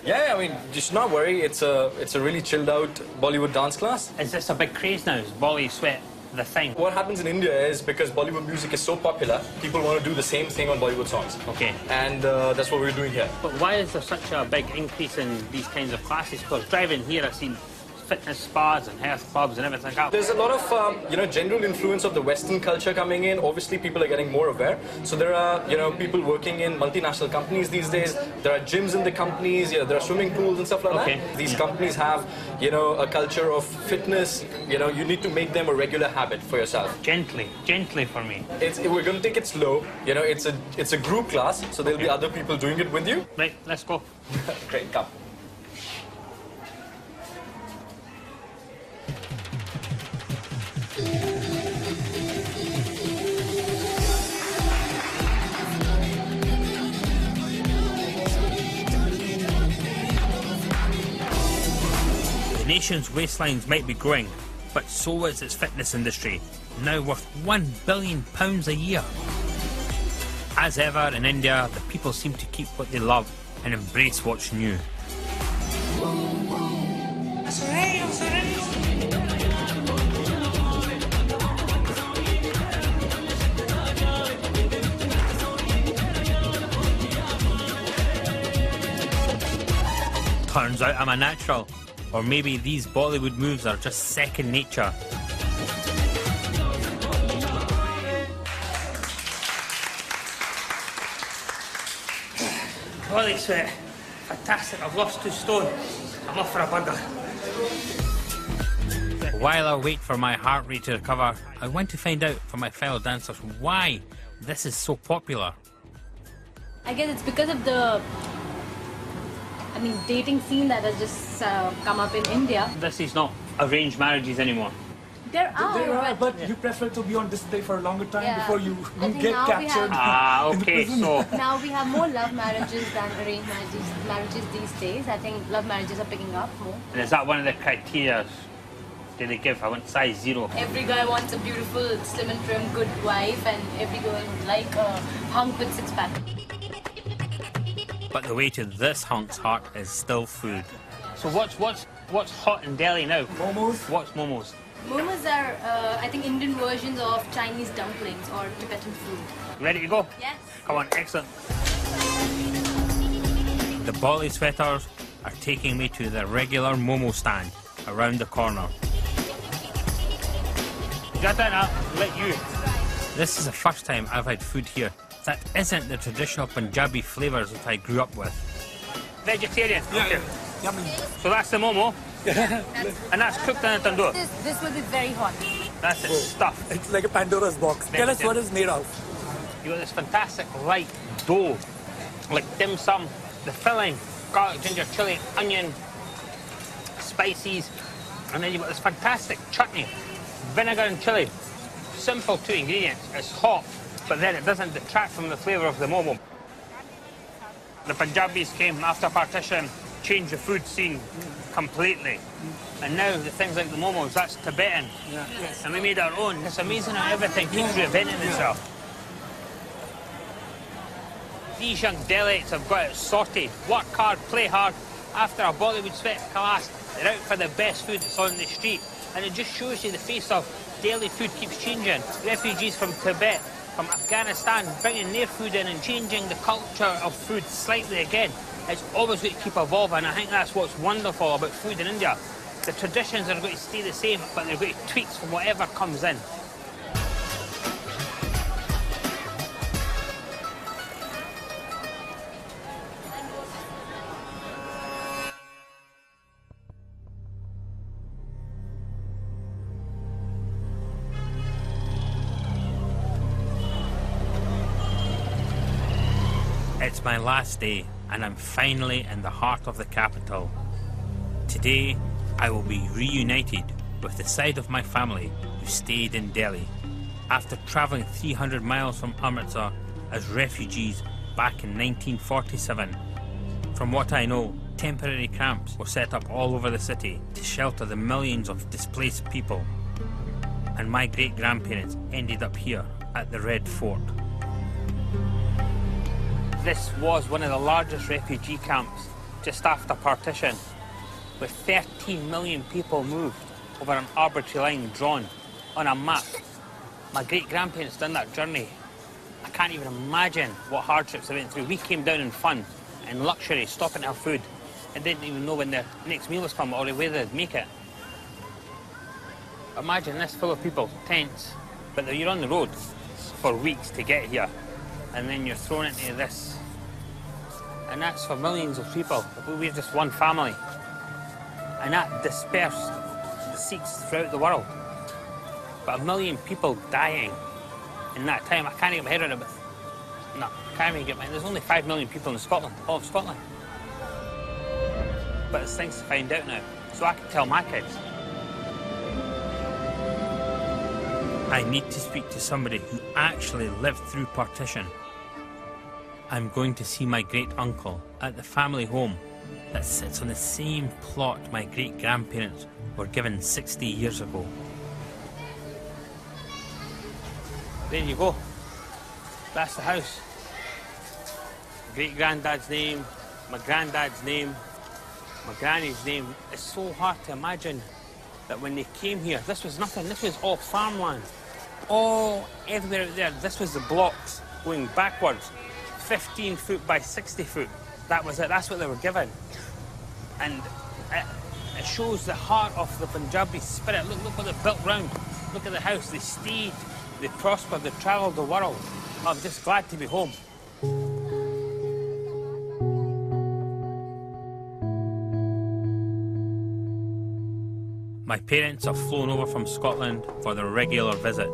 Yeah, I mean, you should not worry. It's a really chilled out Bollywood dance class. Is this a big craze now? Is Bolly sweat the thing? What happens in India is because Bollywood music is so popular, people want to do the same thing on Bollywood songs. Okay. And that's what we're doing here. But why is there such a big increase in these kinds of classes? Because driving here, I've seen fitness spas and health clubs and everything else. There's a lot of, general influence of the Western culture coming in. Obviously, people are getting more aware. So there are, people working in multinational companies these days. There are gyms in the companies. There are swimming pools and stuff like that. These companies have, a culture of fitness. You need to make them a regular habit for yourself. Gently for me. We're going to take it slow. It's a group class, so there'll be other people doing it with you. Right, let's go. Great, come. The nation's waistlines might be growing, but so is its fitness industry, now worth £1 billion a year. As ever in India, the people seem to keep what they love and embrace what's new. Turns out I'm a natural. Or maybe these Bollywood moves are just second nature. Holy sweat. Fantastic. I've lost 2 stone. I'm off for a burger. While I wait for my heart rate to recover, I want to find out from my fellow dancers why this is so popular. I guess it's because of the dating scene that has just come up in India. This is not arranged marriages anymore. There are, but you prefer to be on display for a longer time Yeah. before you I think get now we captured. have- in the okay, prison. so Now we have more love marriages than arranged marriages these days. I think love marriages are picking up more. and is that one of the criteria do they give? I want size 0. Every guy wants a beautiful, slim and trim, good wife, and every girl would like a hunk with six-pack. But the way to this hunk's heart is still food. So what's hot in Delhi now? Momos. What's momos? Momos are, I think, Indian versions of Chinese dumplings or Tibetan food. Ready to go? Yes. Come on, excellent. The Bolly sweaters are taking me to the regular momo stand around the corner. Got that up, let you. This is the first time I've had food here that isn't the traditional Punjabi flavours that I grew up with. Vegetarian? Yeah, okay. Yummy. So that's the momo, and that's cooked in a tandoor. This will be very hot. That's its stuff. It's like a Pandora's box. Tell us what it's made of. You got this fantastic light dough, like dim sum, the filling, garlic, ginger, chilli, onion, spices, and then you've got this fantastic chutney, vinegar and chilli. Simple 2 ingredients. It's hot, but then it doesn't detract from the flavour of the momo. The Punjabis came after partition, changed the food scene completely. And now the things like the momos, that's Tibetan. Yeah. Yes. And we made our own. It's amazing how everything keeps reinventing itself. These young Delhites have got it sorted. Work hard, play hard. After a Bollywood sweat class, they're out for the best food that's on the street. And it just shows you the face of Delhi food keeps changing. Refugees from Tibet, from Afghanistan, bringing their food in and changing the culture of food slightly again. It's always going to keep evolving. I think that's what's wonderful about food in India. The traditions are going to stay the same, but they're going to tweak from whatever comes in. It's my last day, and I'm finally in the heart of the capital. Today, I will be reunited with the side of my family who stayed in Delhi after travelling 300 miles from Amritsar as refugees back in 1947. From what I know, temporary camps were set up all over the city to shelter the millions of displaced people. And my great-grandparents ended up here at the Red Fort. This was one of the largest refugee camps just after partition, with 13 million people moved over an arbitrary line drawn on a map. My great-grandparents done that journey. I can't even imagine what hardships they went through. We came down in fun, in luxury, stopping to have food, and didn't even know when their next meal was coming or whether they'd make it. Imagine this full of people, tents, but you're on the road for weeks to get here, and then you're thrown into this. And that's for millions of people. We're just one family. And that dispersed the Sikhs throughout the world. But 1 million people dying in that time, I can't even get my head around it. No, I can't even get my head. There's only 5 million people in Scotland, all of Scotland. But there's things to find out now, so I can tell my kids. I need to speak to somebody who actually lived through partition. I'm going to see my great-uncle at the family home that sits on the same plot my great-grandparents were given 60 years ago. There you go. That's the house. Great-granddad's name, my granddad's name, my granny's name. It's so hard to imagine that when they came here, this was nothing. This was all farmland. All everywhere out there, this was the blocks going backwards. 15 foot by 60 foot. That was it. That's what they were given. And it shows the heart of the Punjabi spirit. Look what they built round. Look at the house. They stayed, they prospered, they travelled the world. I'm just glad to be home. My parents have flown over from Scotland for their regular visit.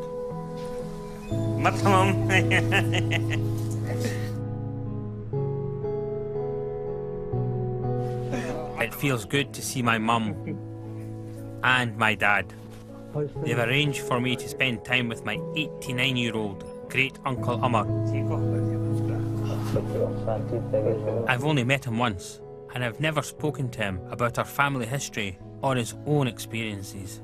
It feels good to see my mum and my dad. They've arranged for me to spend time with my 89-year-old great-uncle Amar. I've only met him once, and I've never spoken to him about our family history or his own experiences.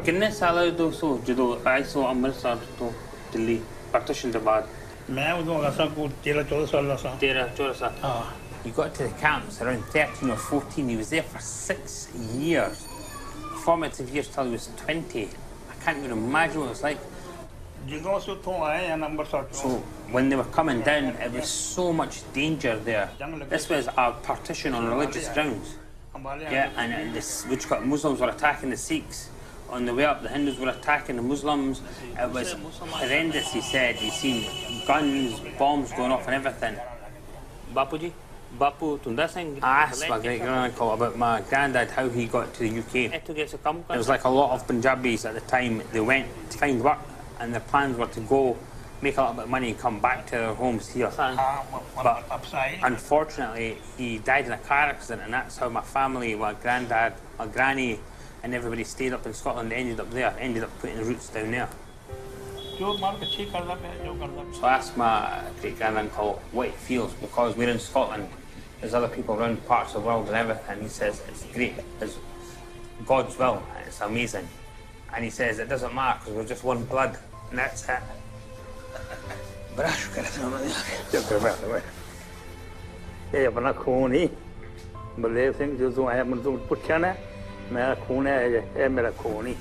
कितने साल है दोस्तों जो आई सो अमृतसर तो Delhi partition के बाद मैं उਦੋਂ असा को 13-14 साल ਦਾ ਸਾਂ 13-14 साल He got to the camps around 13 or 14. He was there for 6 years. Formative years till he was 20. I can't even imagine what it was like. ਜਦੋਂ ਅਸੀਂ ਉੱਥੋਂ ਆਏ ਆ ਅੰਮ੍ਰਿਤਸਰ ਤੋਂ So when they were coming down, it was so much danger there. This was a partition on religious grounds. Yeah, and this, which got Muslims were attacking the Sikhs. On the way up, the Hindus were attacking the Muslims. It was horrendous, he said. He'd seen guns, bombs going off and everything. Bapuji, Bapu Tunda Singh. I asked my great-granduncle about my granddad, how he got to the UK. It was like a lot of Punjabis at the time. They went to find work, and their plans were to go make a little bit of money and come back to their homes here. But unfortunately, he died in a car accident, and that's how my family, my granddad, my granny, and everybody stayed up in Scotland. They ended up there, ended up putting the roots down there. So I asked my great-granduncle what he feels, because we're in Scotland, there's other people around parts of the world and everything. He says it's great, it's God's will, it's amazing. And he says it doesn't matter because we're just one blood, and that's it. But I should get it. ये अपना खून ही बलदेव सिंह जो आया मुझे पूछा ना मेरा खून है ये मेरा खून ही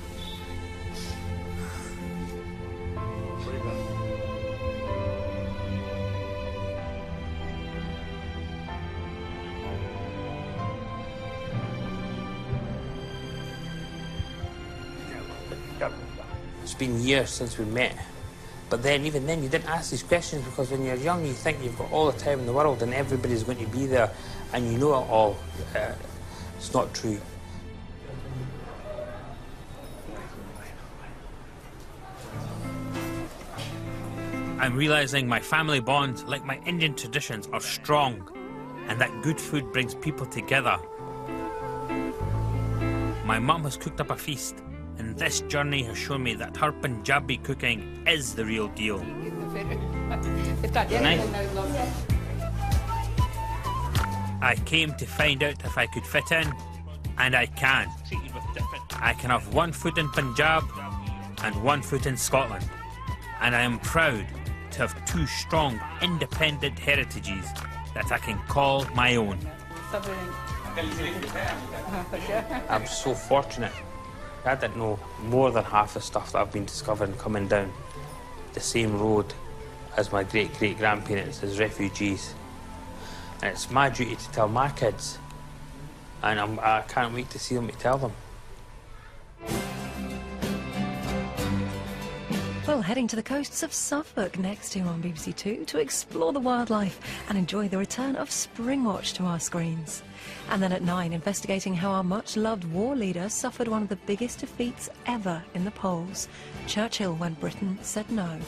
It's been years since we met. But then, even then, you didn't ask these questions because when you're young, you think you've got all the time in the world and everybody's going to be there and you know it all. It's not true. I'm realizing my family bonds, like my Indian traditions, are strong and that good food brings people together. My mum has cooked up a feast, and this journey has shown me that her Punjabi cooking is the real deal. I came to find out if I could fit in, and I can. I can have one foot in Punjab and one foot in Scotland, and I am proud to have two strong, independent heritages that I can call my own. I'm so fortunate. I didn't know more than half the stuff that I've been discovering coming down the same road as my great-great-grandparents as refugees. And it's my duty to tell my kids, and I can't wait to see them to tell them. Well, heading to the coasts of Suffolk next to on BBC Two to explore the wildlife and enjoy the return of Springwatch to our screens. And then at 9, investigating how our much-loved war leader suffered one of the biggest defeats ever in the polls. Churchill when Britain said no.